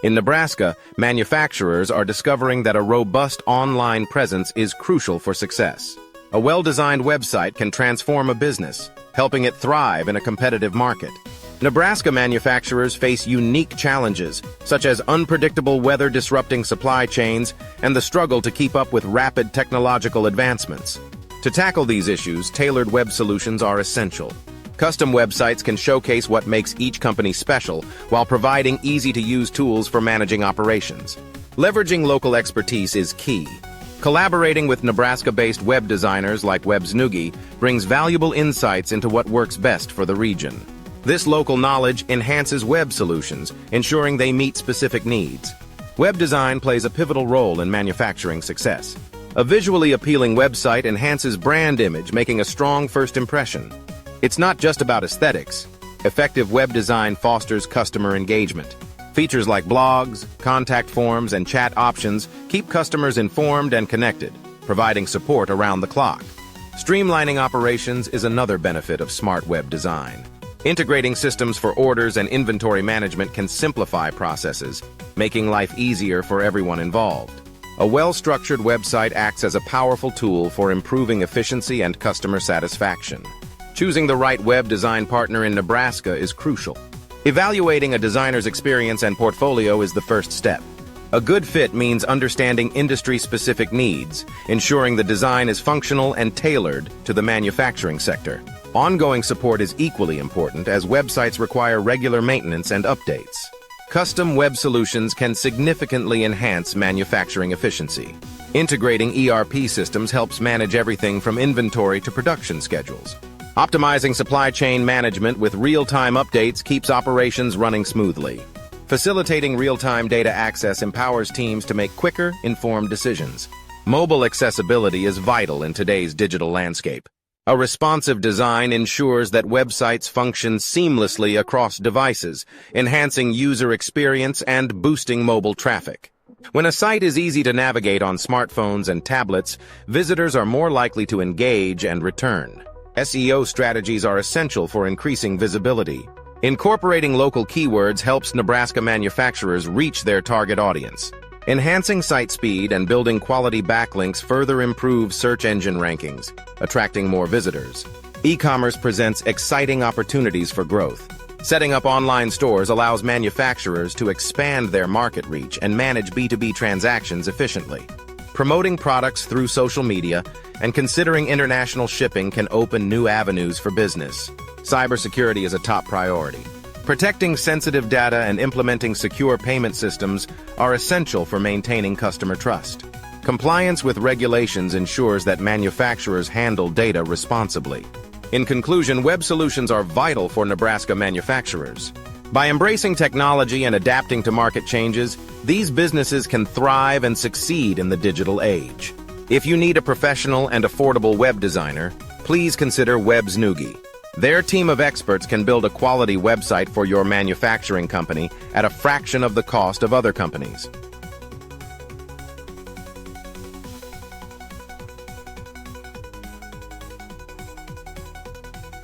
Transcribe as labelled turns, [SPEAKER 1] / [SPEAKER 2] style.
[SPEAKER 1] In Nebraska, manufacturers are discovering that a robust online presence is crucial for success. A well-designed website can transform a business, helping it thrive in a competitive market. Nebraska manufacturers face unique challenges, such as unpredictable weather disrupting supply chains and the struggle to keep up with rapid technological advancements. To tackle these issues, tailored web solutions are essential. Custom websites can showcase what makes each company special while providing easy-to-use tools for managing operations. Leveraging local expertise is key. Collaborating with Nebraska-based web designers like Websnoogie brings valuable insights into what works best for the region. This local knowledge enhances web solutions, ensuring they meet specific needs. Web design plays a pivotal role in manufacturing success. A visually appealing website enhances brand image, making a strong first impression. It's not just about aesthetics. Effective web design fosters customer engagement. Features like blogs, contact forms, and chat options keep customers informed and connected, providing support around the clock. Streamlining operations is another benefit of smart web design. Integrating systems for orders and inventory management can simplify processes, making life easier for everyone involved. A well-structured website acts as a powerful tool for improving efficiency and customer satisfaction. Choosing the right web design partner in Nebraska is crucial. Evaluating a designer's experience and portfolio is the first step. A good fit means understanding industry-specific needs, ensuring the design is functional and tailored to the manufacturing sector. Ongoing support is equally important as websites require regular maintenance and updates. Custom web solutions can significantly enhance manufacturing efficiency. Integrating ERP systems helps manage everything from inventory to production schedules. Optimizing supply chain management with real-time updates keeps operations running smoothly. Facilitating real-time data access empowers teams to make quicker, informed decisions. Mobile accessibility is vital in today's digital landscape. A responsive design ensures that websites function seamlessly across devices, enhancing user experience and boosting mobile traffic. When a site is easy to navigate on smartphones and tablets, visitors are more likely to engage and return. SEO strategies are essential for increasing visibility. Incorporating local keywords helps Nebraska manufacturers reach their target audience. Enhancing site speed and building quality backlinks further improve search engine rankings, attracting more visitors. E-commerce presents exciting opportunities for growth. Setting up online stores allows manufacturers to expand their market reach and manage B2B transactions efficiently. Promoting products through social media and considering international shipping can open new avenues for business. Cybersecurity is a top priority. Protecting sensitive data and implementing secure payment systems are essential for maintaining customer trust. Compliance with regulations ensures that manufacturers handle data responsibly. In conclusion, web solutions are vital for Nebraska manufacturers. By embracing technology and adapting to market changes, these businesses can thrive and succeed in the digital age. If you need a professional and affordable web designer, please consider Websnoogie. Their team of experts can build a quality website for your manufacturing company at a fraction of the cost of other companies.